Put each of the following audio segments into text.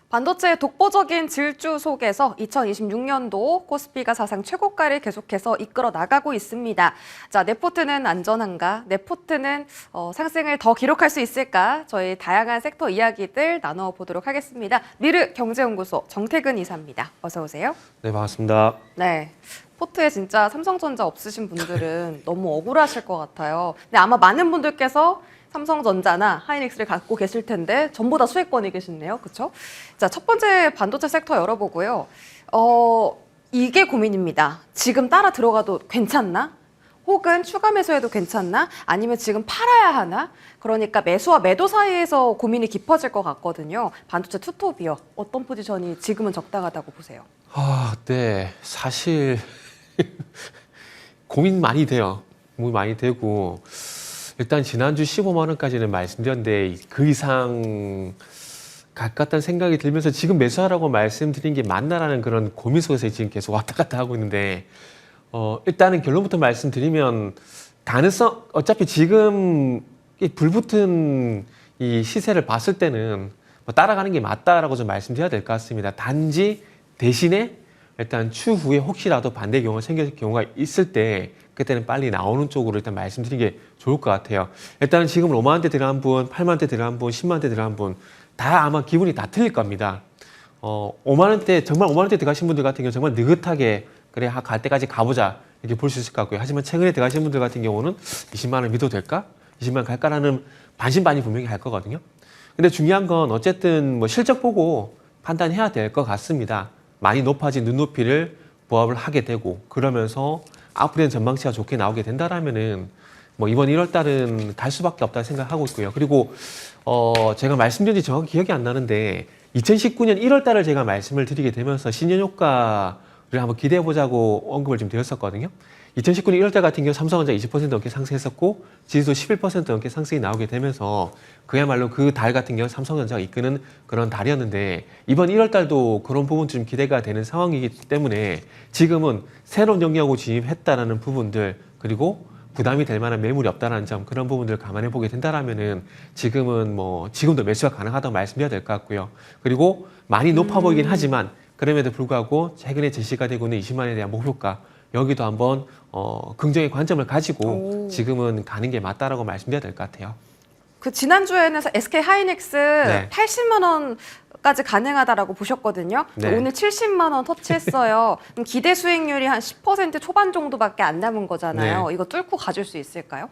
반도체의 독보적인 질주 속에서 2026년도 코스피가 사상 최고가를 계속해서 이끌어 나가고 있습니다. 자, 네포트는 안전한가? 네포트는 상승을 더 기록할 수 있을까? 저희 다양한 섹터 이야기들 나눠보도록 하겠습니다. 미르 경제연구소 정태근 이사입니다. 어서 오세요. 네, 반갑습니다. 네. 포트에 진짜 삼성전자 없으신 분들은 너무 억울하실 것 같아요. 근데 아마 많은 분들께서 삼성전자나 하이닉스를 갖고 계실 텐데 전부 다 수익권이 계시네요. 그렇죠? 자, 첫 번째 반도체 섹터 열어보고요. 이게 고민입니다. 지금 따라 들어가도 괜찮나? 혹은 추가 매수해도 괜찮나? 아니면 지금 팔아야 하나? 그러니까 매수와 매도 사이에서 고민이 깊어질 것 같거든요. 반도체 투톱이요. 어떤 포지션이 지금은 적당하다고 보세요? 네. 사실 고민 많이 돼요. 고민 많이 되고 일단 지난주 15만 원까지는 말씀드렸는데 그 이상 갈 것 같다는 생각이 들면서 지금 매수하라고 말씀드린 게 맞나라는 그런 고민 속에서 지금 계속 왔다 갔다 하고 있는데 일단은 결론부터 말씀드리면 가능성 어차피 지금 이 불붙은 이 시세를 봤을 때는 뭐 따라가는 게 맞다라고 좀 말씀드려야 될 것 같습니다. 단지 대신에 일단 추후에 혹시라도 반대 경우가 생길 경우가 있을 때 그때는 빨리 나오는 쪽으로 일단 말씀드리는 게 좋을 것 같아요. 일단은 지금 5만 원대 들어간 분, 8만 원대 들어간 분, 10만 원대 들어간 분 다 아마 기분이 다 틀릴 겁니다. 5만 원대 정말 5만 원대 들어가신 분들 같은 경우 정말 느긋하게 그래 갈 때까지 가보자 이렇게 볼 수 있을 것 같고요. 하지만 최근에 들어가신 분들 같은 경우는 20만 원 믿어도 될까? 20만 원 갈까라는 반신반의 분명히 할 거거든요. 근데 중요한 건 어쨌든 뭐 실적 보고 판단해야 될 것 같습니다. 많이 높아진 눈높이를 부합을 하게 되고 그러면서 앞으로는 전망치가 좋게 나오게 된다라면은 뭐 이번 1월 달은 갈 수밖에 없다 생각하고 있고요. 그리고 제가 말씀드린 지 정확히 기억이 안 나는데 2019년 1월 달을 제가 말씀을 드리게 되면서 신년 효과를 한번 기대해 보자고 언급을 좀 드렸었거든요. 2019년 1월 달 같은 경우 삼성전자 20% 넘게 상승했었고 지수도 11% 넘게 상승이 나오게 되면서 그야말로 그 달 같은 경우 삼성전자가 이끄는 그런 달이었는데 이번 1월 달도 그런 부분 좀 기대가 되는 상황이기 때문에 지금은 새로운 영역으로 진입했다라는 부분들 그리고 부담이 될 만한 매물이 없다는 점 그런 부분들을 감안해 보게 된다라면은 지금은 뭐 지금도 매수가 가능하다고 말씀드려야 될 것 같고요. 그리고 많이 높아 보이긴 하지만 그럼에도 불구하고 최근에 제시가 되고 있는 20만 원에 대한 목표가 여기도 한번 긍정의 관점을 가지고 지금은 가는 게 맞다라고 말씀드려야 될 것 같아요. 그 지난주에는 SK 하이닉스 네. 80만 원까지 가능하다라고 보셨거든요. 네. 오늘 70만 원 터치했어요. 그럼 기대 수익률이 한 10% 초반 정도밖에 안 남은 거잖아요. 네. 이거 뚫고 가줄 수 있을까요?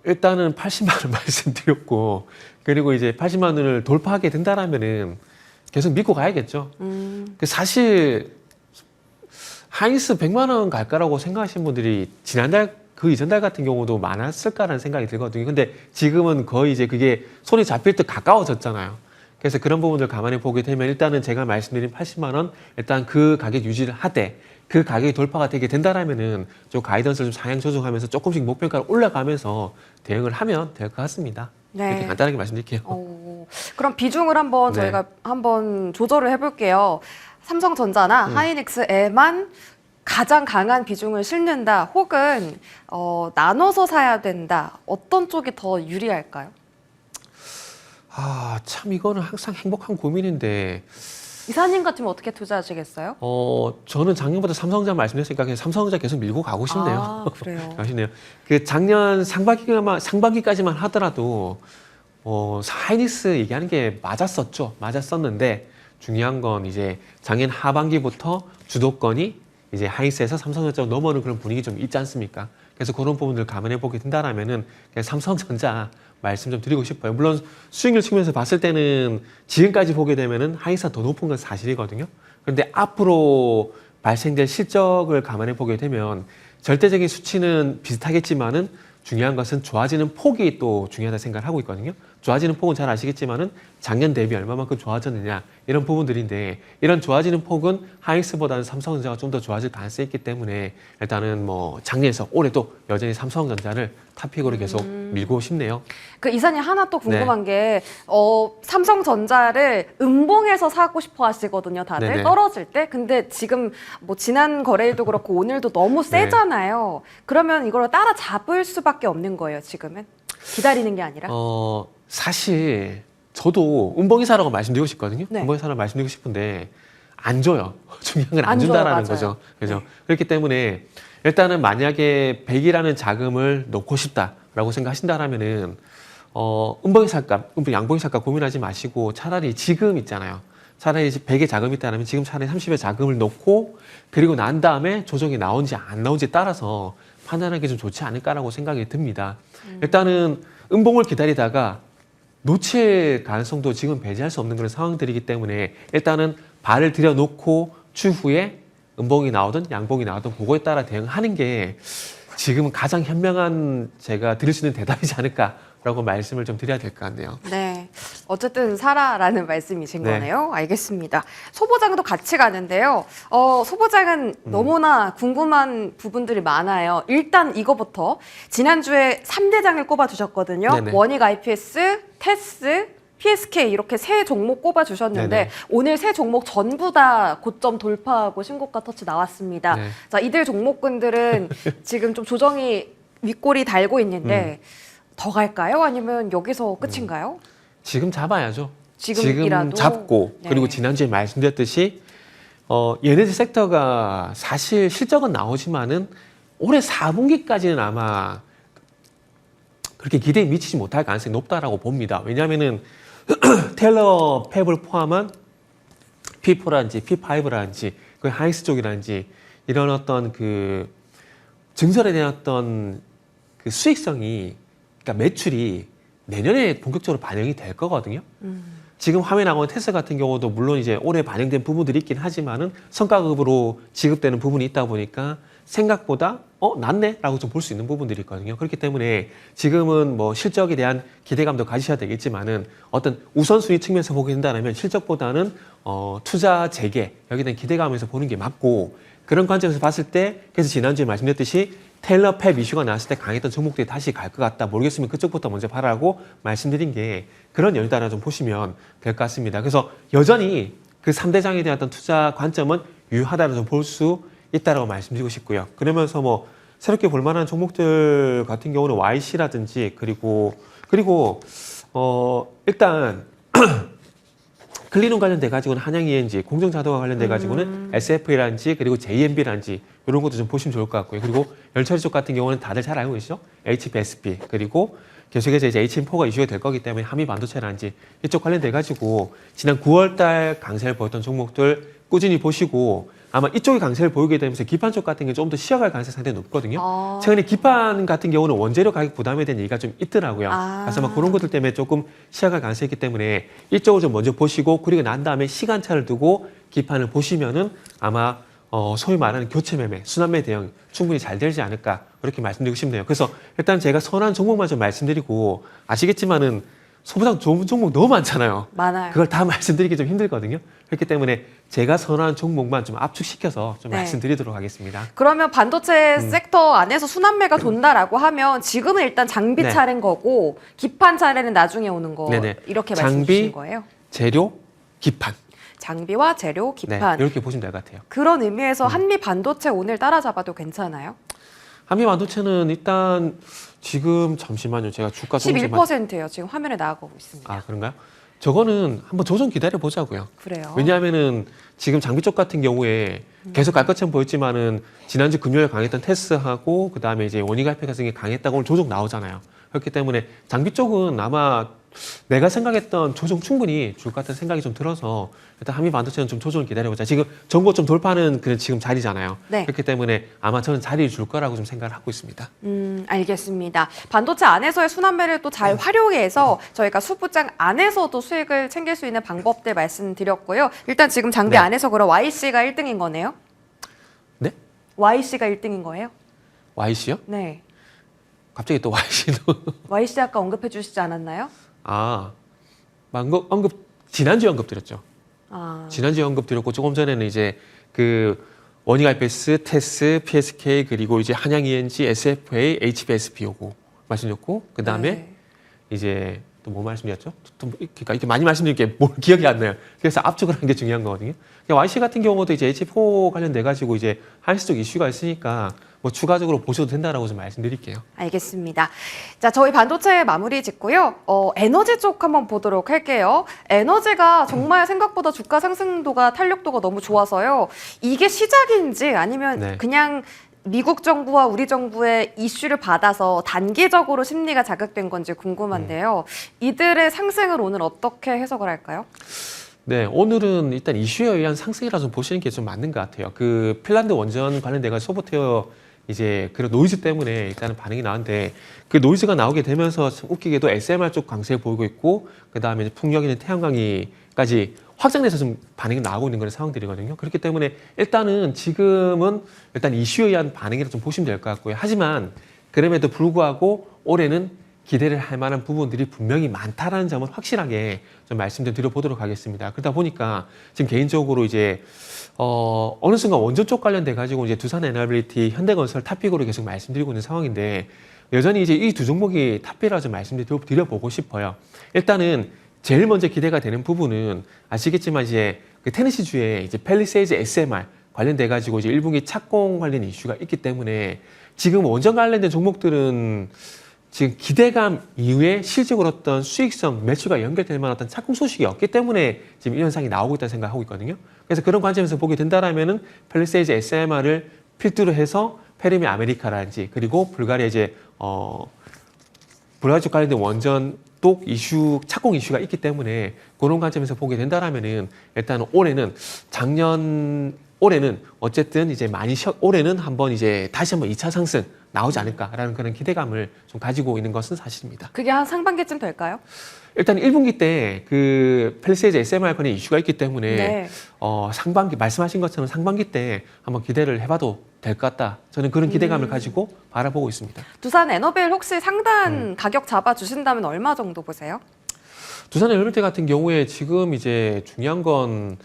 일단은 80만 원 말씀드렸고 그리고 이제 80만 원을 돌파하게 된다라면은 계속 믿고 가야겠죠. 사실 하이닉스 100만 원 갈까라고 생각하시는 분들이 지난달 그 이전 달 같은 경우도 많았을까라는 생각이 들거든요. 근데 지금은 거의 이제 그게 손이 잡힐 듯 가까워졌잖아요. 그래서 그런 부분들 감안해 보게 되면 일단은 제가 말씀드린 80만 원 일단 그 가격 유지를 하되 그 가격이 돌파가 되게 된다라면은 좀 가이던스를 좀 상향 조정하면서 조금씩 목표가를 올라가면서 대응을 하면 될 것 같습니다. 네. 이렇게 간단하게 말씀드릴게요. 그럼 비중을 한번 네. 저희가 한번 조절을 해볼게요. 삼성전자나 하이닉스에만 가장 강한 비중을 실는다 혹은 나눠서 사야 된다. 어떤 쪽이 더 유리할까요? 참 이거는 항상 행복한 고민인데 이사님 같으면 어떻게 투자하시겠어요? 저는 작년부터 삼성전자 말씀드렸으니까 그냥 삼성전자 계속 밀고 가고 싶네요. 아, 그래요. 아시네요. 그 작년 상반기까지만 하더라도 하이닉스 얘기하는 게 맞았었는데 중요한 건 이제 작년 하반기부터 주도권이 이제 하이닉스에서 삼성전자로 넘어오는 그런 분위기 좀 있지 않습니까? 그래서 그런 부분들을 감안해 보게 된다라면은 그냥 삼성전자 말씀 좀 드리고 싶어요. 물론 수익률 측면에서 봤을 때는 지금까지 보게 되면은 하이닉스가 더 높은 건 사실이거든요. 그런데 앞으로 발생될 실적을 감안해 보게 되면 절대적인 수치는 비슷하겠지만은 중요한 것은 좋아지는 폭이 또 중요하다 생각을 하고 있거든요. 좋아지는 폭은 잘 아시겠지만은 작년 대비 얼마만큼 좋아졌느냐 이런 부분들인데 이런 좋아지는 폭은 하이닉스보다는 삼성전자가 좀 더 좋아질 가능성이 있기 때문에 일단은 뭐 작년에서 올해도 여전히 삼성전자를 탑픽으로 계속 밀고 싶네요. 그 이사님 하나 또 궁금한 게 삼성전자를 음봉에서 사고 싶어 하시거든요, 다들 네네. 떨어질 때. 근데 지금 뭐 지난 거래일도 그렇고 오늘도 너무 세잖아요. 그러면 이걸 따라잡을 수밖에 없는 거예요, 지금은. 기다리는 게 아니라. 사실 저도 음봉이사라고 말씀드리고 싶거든요. 네. 음봉이사라고 말씀드리고 싶은데 안 줘요. 중요한 건 안 안 줘요, 준다라는 맞아요. 거죠. 그죠? 네. 그렇기 때문에 일단은 만약에 100이라는 자금을 놓고 싶다라고 생각하신다라면은 음봉이 살까, 양봉이 살까 고민하지 마시고 차라리 지금 있잖아요. 차라리 100의 자금이 있다면 지금 차라리 30의 자금을 놓고 그리고 난 다음에 조정이 나온지 안 나온지 따라서 판단하기 좀 좋지 않을까라고 생각이 듭니다. 일단은 음봉을 기다리다가 놓칠 가능성도 지금 배제할 수 없는 그런 상황들이기 때문에 일단은 발을 들여놓고 추후에 음봉이 나오든 양봉이 나오든 그거에 따라 대응하는 게 지금은 가장 현명한 제가 드릴 수 있는 대답이지 않을까라고 말씀을 좀 드려야 될 것 같네요. 네. 어쨌든 사라라는 말씀이신 네. 거네요. 알겠습니다. 소보장도 같이 가는데요. 소보장은 너무나 궁금한 부분들이 많아요. 일단 이거부터 지난주에 3대장을 꼽아주셨거든요. 네네. 원익 IPS, 테스, PSK 이렇게 세 종목 꼽아주셨는데 네네. 오늘 세 종목 전부 다 고점 돌파하고 신고가 터치 나왔습니다. 네. 자, 이들 종목군들은 지금 좀 조정이 윗골이 달고 있는데 더 갈까요? 아니면 여기서 끝인가요? 지금 잡아야죠. 지금이라도? 지금 잡고 네. 그리고 지난주에 말씀드렸듯이 얘네들 섹터가 사실 실적은 나오지만은 올해 4분기까지는 아마 그렇게 기대에 미치지 못할 가능성이 높다라고 봅니다. 왜냐하면은 텔러 팹을 포함한 P4라든지 P5라든지 그 하이스 쪽이라든지 이런 어떤 그 증설에 대한 어떤 그 수익성이 그러니까 매출이 내년에 본격적으로 반영이 될 거거든요. 지금 화면에 나오는 테스 같은 경우도 물론 이제 올해 반영된 부분들이 있긴 하지만은 성과급으로 지급되는 부분이 있다 보니까 생각보다 낫네라고 좀 볼 수 있는 부분들이 있거든요. 그렇기 때문에 지금은 뭐 실적에 대한 기대감도 가지셔야 되겠지만은 어떤 우선순위 측면에서 보게 된다면 실적보다는 투자 재개 여기에 대한 기대감에서 보는 게 맞고 그런 관점에서 봤을 때 그래서 지난주에 말씀드렸듯이 텔러 팹 이슈가 나왔을 때 강했던 종목들이 다시 갈 것 같다. 모르겠으면 그쪽부터 먼저 팔아라고 말씀드린 게 그런 연유다 하나 좀 보시면 될 것 같습니다. 그래서 여전히 그 3대장에 대한 어떤 투자 관점은 유효하다고 좀 볼 수 있다라고 말씀드리고 싶고요. 그러면서 뭐 새롭게 볼 만한 종목들 같은 경우는 YC라든지 그리고 일단 클린룸 관련돼 가지고는 한양 ENG, 공정자동화 관련돼 가지고는 SFA라든지 그리고 JMB라든지 이런 것도 좀 보시면 좋을 것 같고요. 그리고 열처리 쪽 같은 경우는 다들 잘 알고 계시죠? HBSP 그리고 계속해서 이제 HM4가 이슈가 될 거기 때문에 한미 반도체라든지 이쪽 관련돼 가지고 지난 9월달 강세를 보였던 종목들 꾸준히 보시고 아마 이쪽이 강세를 보이게 되면서 기판 쪽 같은 게 좀 더 쉬어갈 가능성이 상당히 높거든요. 최근에 기판 같은 경우는 원재료 가격 부담에 대한 얘기가 좀 있더라고요. 그래서 아마 그런 것들 때문에 조금 쉬어갈 가능성이 있기 때문에 이쪽을 좀 먼저 보시고 그리고 난 다음에 시간차를 두고 기판을 보시면은 아마 소위 말하는 교체 매매, 순환매 대응 충분히 잘 되지 않을까 그렇게 말씀드리고 싶네요. 그래서 일단 제가 선한 종목만 좀 말씀드리고 아시겠지만은 소보장 좋은 종목 너무 많잖아요. 많아요. 그걸 다 말씀드리기 좀 힘들거든요. 그렇기 때문에 제가 선호하는 종목만 좀 압축시켜서 좀 네. 말씀드리도록 하겠습니다. 그러면 반도체 섹터 안에서 순환매가 돈다라고 하면 지금은 일단 장비 네. 차례인 거고 기판 차례는 나중에 오는 거 네네. 이렇게 장비, 말씀 주신 거예요? 재료, 기판. 장비와 재료, 기판. 네, 이렇게 보시면 될 것 같아요. 그런 의미에서 한미 반도체 오늘 따라잡아도 괜찮아요? 한미 반도체는 일단 지금 잠시만요. 제가 주가 조금씩 11%예요. 지금 화면에 나가고 있습니다. 아, 그런가요? 저거는 한번 조정 기다려 보자고요. 그래요. 왜냐하면은 지금 장비 쪽 같은 경우에 계속 갈 것처럼 보였지만은 지난주 금요일 강했던 테스하고 그 다음에 이제 원익 IPS 같은 게 강했다고 오늘 조정 나오잖아요. 그렇기 때문에 장비 쪽은 아마 내가 생각했던 조정 충분히 줄 것 같은 생각이 좀 들어서 일단 한미 반도체는 좀 조정을 기다려보자. 지금 전고 좀 돌파하는 그런 지금 자리잖아요. 네. 그렇기 때문에 아마 저는 자리를 줄 거라고 좀 생각을 하고 있습니다. 알겠습니다. 반도체 안에서의 순환매를 또 잘 활용해서 저희가 수부장 안에서도 수익을 챙길 수 있는 방법들 말씀드렸고요. 일단 지금 장비 네. 안에서 그럼 YC가 1등인 거네요? 네? YC가 1등인 거예요? YC요? 네. 갑자기 또 YC도 YC 아까 언급해 주시지 않았나요? 지난주에 언급 드렸죠. 아, 지난주에 언급 드렸고 조금 전에는 이제 그 원익 IPS, 테스, PSK 그리고 이제 한양 ENG, SFA, HBSP 요거 말씀드렸고 그 다음에 네. 이제 또 뭐 말씀드렸죠? 그러니까 이렇게 많이 말씀드린 게 뭘 기억이 안 나요. 그래서 압축을 하는 게 중요한 거거든요. YC 같은 경우도 이제 H4 관련돼 가지고 이제 하이스 쪽 이슈가 있으니까 뭐 추가적으로 보셔도 된다라고 좀 말씀드릴게요. 알겠습니다. 자, 저희 반도체 마무리 짓고요. 에너지 쪽 한번 보도록 할게요. 에너지가 정말 생각보다 주가 상승도가 탄력도가 너무 좋아서요. 이게 시작인지 아니면 네. 그냥 미국 정부와 우리 정부의 이슈를 받아서 단기적으로 심리가 자극된 건지 궁금한데요. 이들의 상승을 오늘 어떻게 해석을 할까요? 네, 오늘은 일단 이슈에 의한 상승이라 좀 보시는 게 좀 맞는 것 같아요. 그 핀란드 원전 관련돼가 소프트웨어 이제 그런 노이즈 때문에 일단은 반응이 나왔는데 그 노이즈가 나오게 되면서 참 웃기게도 SMR 쪽 강세 보이고 있고 그 다음에 풍력이나 태양광이까지 확장돼서 좀 반응이 나오고 있는 그런 상황들이거든요. 그렇기 때문에 일단은 지금은 일단 이슈에 의한 반응이라 좀 보시면 될 것 같고요. 하지만 그럼에도 불구하고 올해는 기대를 할 만한 부분들이 분명히 많다라는 점을 확실하게 좀 말씀 좀 드려보도록 하겠습니다. 그러다 보니까 지금 개인적으로 이제 어느 순간 원전 쪽 관련돼 가지고 이제 두산에너빌리티, 현대건설 탑픽으로 계속 말씀드리고 있는 상황인데 여전히 이제 이 두 종목이 탑픽이라 좀 말씀드려보고 싶어요. 일단은 제일 먼저 기대가 되는 부분은 아시겠지만 이제 그 테네시주에 이제 팰리세이즈 SMR 관련돼 가지고 이제 1분기 착공 관련 이슈가 있기 때문에 지금 원전 관련된 종목들은 지금 기대감 이후에 실적으로 어떤 수익성, 매출과 연결될 만한 어떤 착공 소식이 없기 때문에 지금 이 현상이 나오고 있다는 생각하고 있거든요. 그래서 그런 관점에서 보게 된다라면은 팰리세이즈 SMR을 필두로 해서 페르미 아메리카라든지 그리고 불가리아 이제 불가리아 쪽 관련된 원전 또 이슈, 착공 이슈가 있기 때문에 그런 관점에서 보게 된다라면은 일단 올해는 어쨌든 이제 올해는 한번 이제 다시 한번 2차 상승 나오지 않을까라는 그런 기대감을 좀 가지고 있는 것은 사실입니다. 그게 한 상반기쯤 될까요? 일단 1분기 때 그 팰리세이즈 SMR 관련 이슈가 있기 때문에 네. 상반기 말씀하신 것처럼 상반기 때 한번 기대를 해봐도 될 것 같다. 저는 그런 기대감을 가지고 바라보고 있습니다. 두산 에너빌 혹시 상단 가격 잡아주신다면 얼마 정도 보세요? 두산 에너빌티 같은 경우에 지금 이제 중요한 건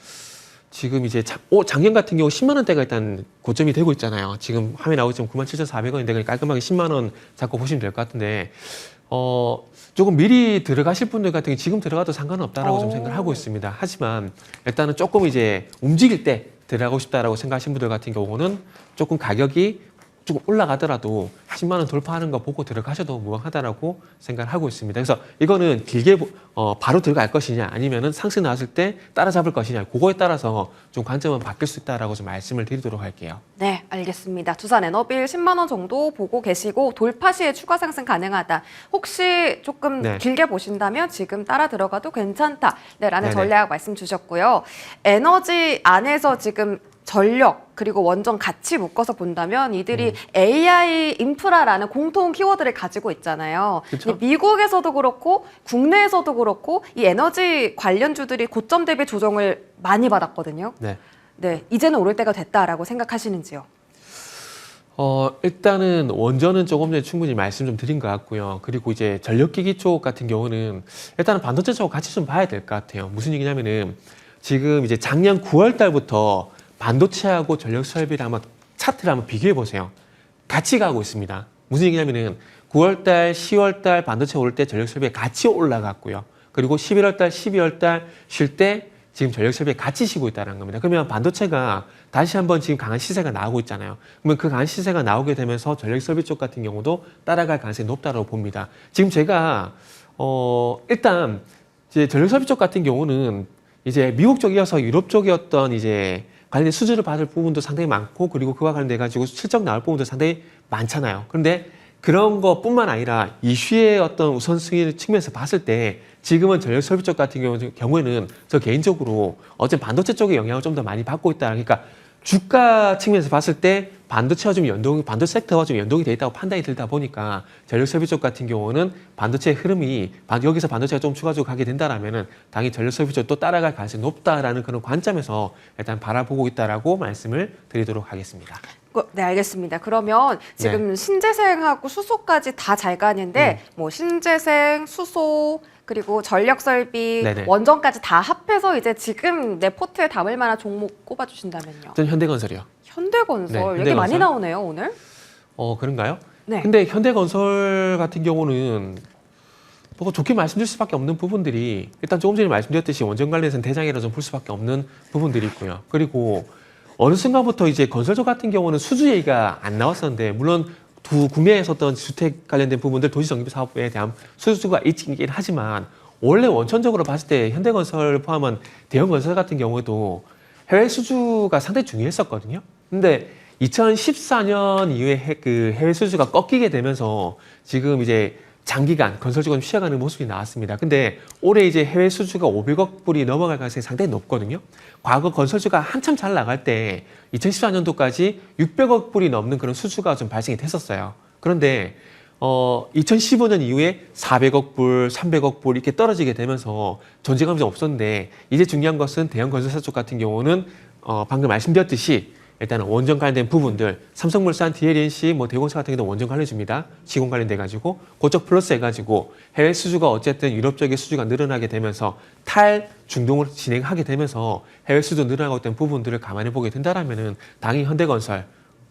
지금 이제 작년 같은 경우 10만 원대가 일단 고점이 되고 있잖아요. 지금 화면 나오고 지금 97,400원인데 깔끔하게 10만 원 잡고 보시면 될 것 같은데 조금 미리 들어가실 분들 같은 경우 지금 들어가도 상관은 없다라고 좀 생각을 하고 있습니다. 하지만 일단은 조금 이제 움직일 때 들어가고 싶다라고 생각하시는 분들 같은 경우는 조금 가격이 조금 올라가더라도 10만 원 돌파하는 거 보고 들어가셔도 무방하다라고 생각을 하고 있습니다. 그래서 이거는 길게 바로 들어갈 것이냐 아니면은 상승 나왔을 때 따라잡을 것이냐 그거에 따라서 좀 관점은 바뀔 수 있다라고 좀 말씀을 드리도록 할게요. 네, 알겠습니다. 두산 에너빌 10만 원 정도 보고 계시고 돌파 시에 추가 상승 가능하다. 혹시 조금 네. 길게 보신다면 지금 따라 들어가도 괜찮다. 네, 라는 네네. 전략 말씀 주셨고요. 에너지 안에서 지금 전력 그리고 원전 같이 묶어서 본다면 이들이 AI 인프라라는 공통 키워드를 가지고 있잖아요. 그쵸? 미국에서도 그렇고 국내에서도 그렇고 이 에너지 관련주들이 고점 대비 조정을 많이 받았거든요. 네. 네, 이제는 오를 때가 됐다라고 생각하시는지요? 일단은 원전은 조금 전에 충분히 말씀 좀 드린 것 같고요. 그리고 이제 전력기기 쪽 같은 경우는 일단은 반도체 쪽 같이 좀 봐야 될 것 같아요. 무슨 얘기냐면은 지금 이제 작년 9월 달부터 반도체하고 전력 설비를 한번 차트를 한번 비교해 보세요. 같이 가고 있습니다. 무슨 얘기냐면은 9월 달, 10월 달 반도체 오를 때 전력 설비가 같이 올라갔고요. 그리고 11월 달, 12월 달 쉴 때 지금 전력 설비가 같이 쉬고 있다는 겁니다. 그러면 반도체가 다시 한번 지금 강한 시세가 나오고 있잖아요. 그러면 그 강한 시세가 나오게 되면서 전력 설비 쪽 같은 경우도 따라갈 가능성이 높다고 봅니다. 지금 제가 일단 이제 전력 설비 쪽 같은 경우는 이제 미국 쪽이어서 유럽 쪽이었던 이제 관련된 수주를 받을 부분도 상당히 많고 그리고 그와 관련돼 가지고 실적 나올 부분도 상당히 많잖아요. 그런데 그런 것뿐만 아니라 이슈의 어떤 우선순위 측면에서 봤을 때 지금은 전력 설비 쪽 같은 경우에는 저 개인적으로 어쨌든 반도체 쪽의 영향을 좀 더 많이 받고 있다. 그러니까 주가 측면에서 봤을 때 반도체 섹터와 좀 연동이 돼 있다고 판단이 들다 보니까 전력 설비 쪽 같은 경우는 반도체의 흐름이 여기서 반도체가 좀 추가적으로 가게 된다라면은 당연히 전력 설비 쪽도 따라갈 가능성이 높다라는 그런 관점에서 일단 바라보고 있다라고 말씀을 드리도록 하겠습니다. 네, 알겠습니다. 그러면 지금 신재생하고 수소까지 다 잘 가는데 뭐 신재생, 수소 그리고 전력 설비, 네네. 원전까지 다 합해서 이제 지금 내 포트에 담을 만한 종목 꼽아주신다면요. 저는 현대건설이요. 현대건설 네, 얘기 현대건설. 많이 나오네요 오늘. 그런가요? 네. 근데 현대건설 같은 경우는 뭐 좋게 말씀드릴 수밖에 없는 부분들이 일단 조금 전에 말씀드렸듯이 원전 관련해서는 대장이라 좀 볼 수밖에 없는 부분들이 있고요. 그리고 어느 순간부터 이제 건설주 같은 경우는 수주 얘기가 안 나왔었는데 물론 국내에서 어떤 주택 관련된 부분들 도시정비 사업에 대한 수주가 있긴 하지만 원래 원천적으로 봤을 때 현대건설 포함한 대형건설 같은 경우에도 해외 수주가 상당히 중요했었거든요. 근데 2014년 이후에 그 해외 수주가 꺾이게 되면서 지금 이제 장기간 건설주가 좀 쉬어가는 모습이 나왔습니다. 근데 올해 이제 해외 수주가 500억 불이 넘어갈 가능성이 상당히 높거든요. 과거 건설주가 한참 잘 나갈 때 2014년도까지 600억 불이 넘는 그런 수주가 좀 발생이 됐었어요. 그런데 2015년 이후에 400억 불, 300억 불 이렇게 떨어지게 되면서 존재감이 좀 없었는데 이제 중요한 것은 대형 건설사 쪽 같은 경우는 방금 말씀드렸듯이 일단은 원전 관련된 부분들, 삼성물산, DLNC, 대공사 같은 경우도 원전 관련주입니다. 시공 관련돼 가지고 고적 플러스 해가지고 해외 수주가 어쨌든 유럽 쪽의 수주가 늘어나게 되면서 탈중동으로 진행하게 되면서 해외 수주 늘어나고 있던 부분들을 감안해 보게 된다라면은 당연히 현대건설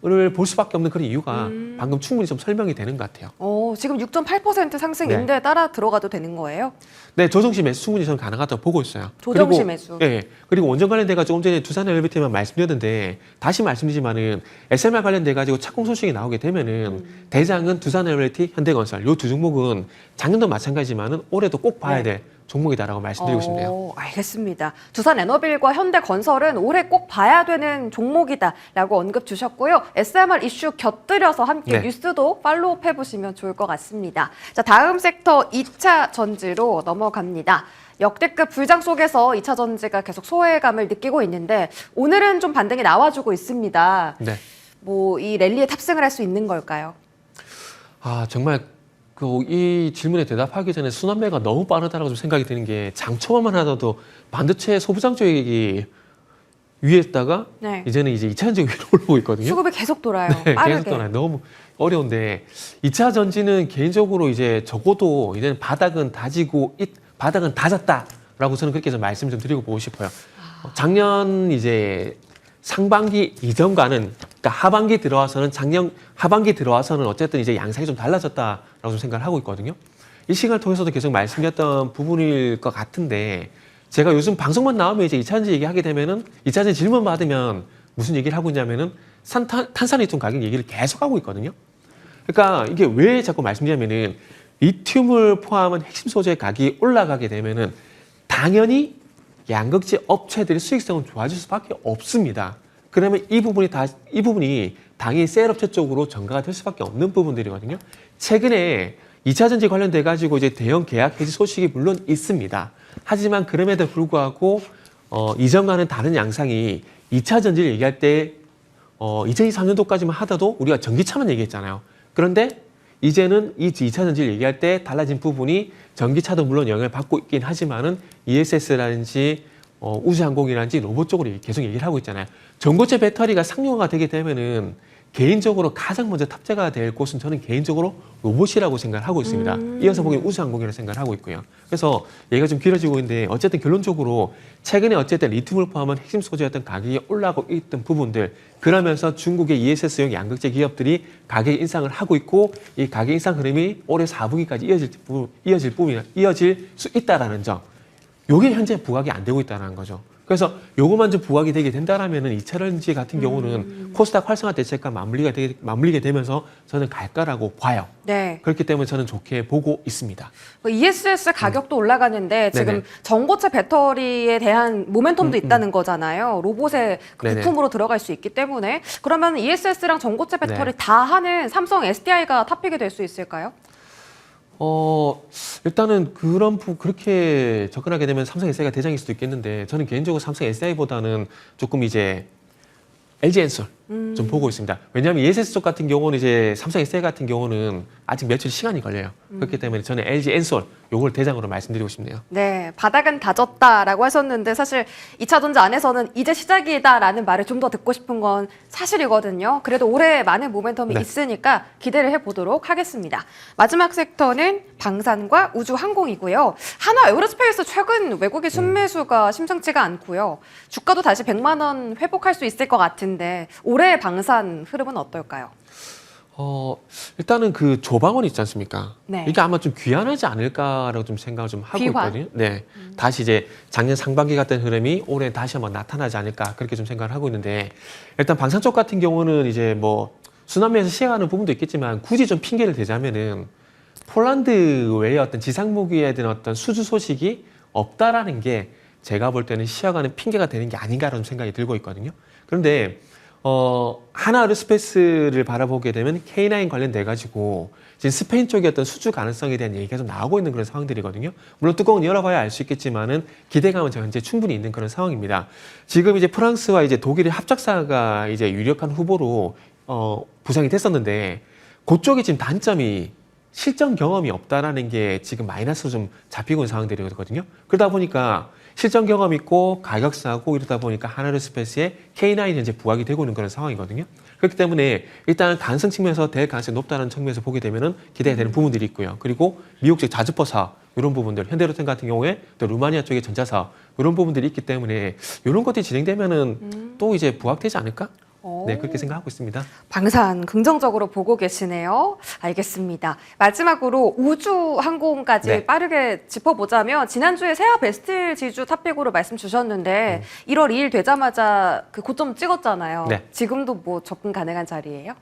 을 볼 수밖에 없는 그런 이유가 방금 충분히 좀 설명이 되는 것 같아요. 지금 6.8% 상승인데 네. 따라 들어가도 되는 거예요? 네, 조정시 매수 충분히 저는 가능하다고 보고 있어요. 조정시 그리고, 매수. 네, 그리고 원전 관련돼가 조금 전에 두산 엘리베이터만 말씀드렸는데 다시 말씀드리지만은 SMR 관련돼 가지고 착공 소식이 나오게 되면은 대장은 두산 엘리베이터, 현대건설 요 두 종목은 작년도 마찬가지지만은 올해도 꼭 봐야 될 종목이다라고 말씀드리고 싶네요. 알겠습니다. 두산 에너빌과 현대건설은 올해 꼭 봐야 되는 종목이다라고 언급 주셨고요. SMR 이슈 곁들여서 함께 네. 뉴스도 팔로우 해보시면 좋을 것 같습니다. 자, 다음 섹터 2차 전지로 넘어갑니다. 역대급 불장 속에서 2차 전지가 계속 소외감을 느끼고 있는데 오늘은 좀 반등이 나와주고 있습니다. 네. 이 랠리에 탑승을 할 수 있는 걸까요? 정말 이 질문에 대답하기 전에 순환매가 너무 빠르다라고 좀 생각이 드는 게 장초반만 하더라도 반도체 소부장 쪽이 위에 있다가 네. 이제는 이제 2차 전지 위로 올라오고 있거든요. 수급이 계속 돌아요. 네, 빠르게. 계속 돌아요. 너무 어려운데 2차 전지는 개인적으로 이제 적어도 이제는 바닥은 다졌다라고 저는 그렇게 좀 말씀 좀 드리고 보고 싶어요. 작년 이제 상반기 이전과는 그러니까 하반기 들어와서는 어쨌든 이제 양상이 좀 달라졌다라고 좀 생각을 하고 있거든요. 이 시간을 통해서도 계속 말씀드렸던 부분일 것 같은데 제가 요즘 방송만 나오면 이제 2차전지 얘기하게 되면은 2차전지 질문 받으면 무슨 얘기를 하고 있냐면은 탄산리튬 가격 얘기를 계속 하고 있거든요. 그러니까 이게 왜 자꾸 말씀드리냐면은 리튬을 포함한 핵심 소재 가격이 올라가게 되면은 당연히 양극재 업체들의 수익성은 좋아질 수밖에 없습니다. 그러면 이 부분이 당연히 셀 업체 쪽으로 전가가 될 수밖에 없는 부분들이거든요. 최근에 2차 전지 관련돼 가지고 이제 대형 계약 해지 소식이 물론 있습니다. 하지만 그럼에도 불구하고 이전과는 다른 양상이 2차 전지를 얘기할 때 2023년도까지만 하더라도 우리가 전기차만 얘기했잖아요. 그런데 이제는 이 2차 전지를 얘기할 때 달라진 부분이 전기차도 물론 영향을 받고 있긴 하지만은 ESS라든지 우주항공이라든지 로봇 쪽으로 계속 얘기를 하고 있잖아요. 전고체 배터리가 상용화가 되게 되면은 개인적으로 가장 먼저 탑재가 될 곳은 저는 개인적으로 로봇이라고 생각을 하고 있습니다. 이어서 보기엔 우주항공이라고 생각을 하고 있고요. 그래서 얘기가 좀 길어지고 있는데 어쨌든 결론적으로 최근에 어쨌든 리튬을 포함한 핵심 소재였던 가격이 올라가고 있던 부분들 그러면서 중국의 ESS용 양극재 기업들이 가격 인상을 하고 있고 이 가격 인상 흐름이 올해 4분기까지 이어질 수 있다라는 점. 요게 현재 부각이 안 되고 있다는 거죠. 그래서 요거만 좀 부각이 되게 된다라면은 2차 전지 같은 경우는 코스닥 활성화 대책과 맞물리게 되면서 저는 갈 거라고 봐요. 네. 그렇기 때문에 저는 좋게 보고 있습니다. ESS 가격도 올라가는데 지금 네네. 전고체 배터리에 대한 모멘텀도 있다는 거잖아요. 로봇의 그 네네. 부품으로 들어갈 수 있기 때문에 그러면 ESS랑 전고체 배터리 네. 다 하는 삼성 SDI가 탑픽이 될 수 있을까요? 일단은 그렇게 접근하게 되면 삼성 SDI가 대장일 수도 있겠는데 저는 개인적으로 삼성 SDI보다는 조금 이제 LG엔솔 좀 보고 있습니다. 왜냐하면 ESS 쪽 같은 경우는 이제 삼성 SDI 같은 경우는 아직 며칠 시간이 걸려요. 그렇기 때문에 저는 LG엔솔 요걸 대장으로 말씀드리고 싶네요. 네, 바닥은 다졌다라고 하셨는데 사실 2차 전지 안에서는 이제 시작이다라는 말을 좀 더 듣고 싶은 건 사실이거든요. 그래도 올해 많은 모멘텀이 네. 있으니까 기대를 해보도록 하겠습니다. 마지막 섹터는 방산과 우주항공이고요. 한화 에어로스페이스 최근 외국인 순매수가 심상치가 않고요. 주가도 다시 100만 원 회복할 수 있을 것 같은데 올해 방산 흐름은 어떨까요? 일단은 그 조방원 있지 않습니까? 네. 이게 아마 좀 귀환하지 않을까라고 좀 생각을 좀 하고 귀환? 있거든요. 네. 다시 이제 작년 상반기 같은 흐름이 올해 다시 한번 나타나지 않을까 그렇게 좀 생각을 하고 있는데 일단 방산 쪽 같은 경우는 이제 뭐 순환매에서 시행하는 부분도 있겠지만 굳이 좀 핑계를 대자면은 폴란드 외의 어떤 지상무기에 대한 어떤 수주 소식이 없다라는 게 제가 볼 때는 시야가는 핑계가 되는 게 아닌가라는 생각이 들고 있거든요. 그런데 하나 에어로스페이스를 바라보게 되면 K9 관련돼 가지고 지금 스페인 쪽의 어떤 수주 가능성에 대한 얘기가 좀 나오고 있는 그런 상황들이거든요. 물론 뚜껑은 열어봐야 알 수 있겠지만은 기대감은 현재 충분히 있는 그런 상황입니다. 지금 이제 프랑스와 이제 독일의 합작사가 이제 유력한 후보로 부상이 됐었는데 그쪽이 지금 단점이 실전 경험이 없다라는 게 지금 마이너스로 좀 잡히고 있는 상황들이거든요. 그러다 보니까 실전 경험 있고 가격 싸고 이러다 보니까 하나에어스페이스에 K9이 현재 부각이 되고 있는 그런 상황이거든요. 그렇기 때문에 일단 가능성 측면에서 될 가능성이 높다는 측면에서 보게 되면은 기대가 되는 부분들이 있고요. 그리고 미국 쪽 자주포 사업 이런 부분들, 현대로템 같은 경우에 또 루마니아 쪽의 전자 사업 이런 부분들이 있기 때문에 이런 것들이 진행되면은 또 이제 부각되지 않을까? 네, 그렇게 생각하고 있습니다. 방산 긍정적으로 보고 계시네요. 알겠습니다. 마지막으로 우주항공까지 네. 빠르게 짚어보자면 지난주에 세아 베스트 지주 탑픽으로 말씀 주셨는데 1월 2일 되자마자 그 고점 찍었잖아요. 네. 지금도 뭐 접근 가능한 자리예요?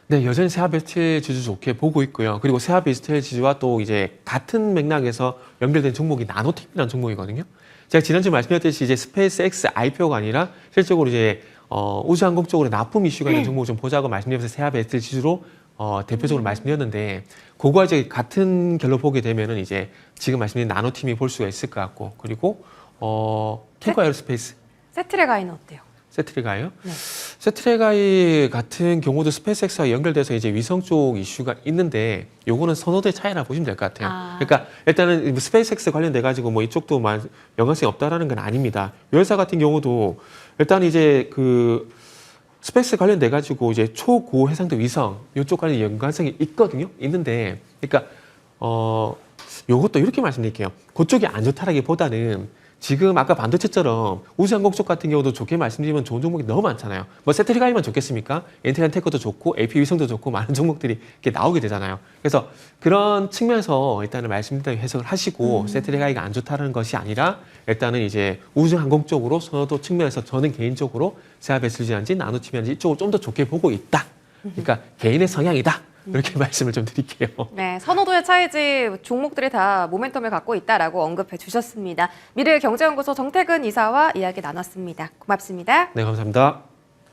네, 여전히 세아베스트 지주 좋게 보고 있고요. 그리고 세아베스트 지주와 또 이제 같은 맥락에서 연결된 종목이 나노텍이라는 종목이거든요. 제가 지난주에 말씀드렸듯이 이제 스페이스 X IPO가 아니라 실적으로 이제 우주항공 쪽으로 납품 이슈가 있는 종목을 좀 보자고 말씀드리면서 세아베스트 지주로 대표적으로 말씀드렸는데 그거와 이제 같은 결로 보게 되면은 이제 지금 말씀드린 나노팀이 볼 수가 있을 것 같고 그리고 탱커 에어로스페이스 세트레가이는 어때요? 세트레가요? 네. 세트레가이 같은 경우도 스페이스X와 연결돼서 이제 위성 쪽 이슈가 있는데 요거는 선호도의 차이라 보시면 될 것 같아요. 그러니까 일단은 스페이스X 관련돼 가지고 뭐 이쪽도 연관성이 없다라는 건 아닙니다. 이 회사 같은 경우도 일단 이제 그 스페이스 관련돼 가지고 이제 초고 해상도 위성 이쪽 관련 연관성이 있거든요. 있는데 그러니까 요것도 이렇게 말씀드릴게요. 그쪽이 안 좋다라기보다는 지금 아까 반도체처럼 우주항공 쪽 같은 경우도 좋게 말씀드리면 좋은 종목이 너무 많잖아요. 뭐 세트리가이만 좋겠습니까? 엔트리안 테크도 좋고 AP 위성도 좋고 많은 종목들이 이렇게 나오게 되잖아요. 그래서 그런 측면에서 일단은 말씀드린 해석을 하시고 세트리가이가 안 좋다는 것이 아니라 일단은 이제 우주항공 쪽으로 선호도 측면에서 저는 개인적으로 세아베스지한지 나노팀이한지 이쪽을 좀 더 좋게 보고 있다. 그러니까 개인의 성향이다. 이렇게 말씀을 좀 드릴게요. 네, 선호도의 차이지 종목들이 다 모멘텀을 갖고 있다라고 언급해 주셨습니다. 미래경제연구소 정태근 이사와 이야기 나눴습니다. 고맙습니다. 네, 감사합니다.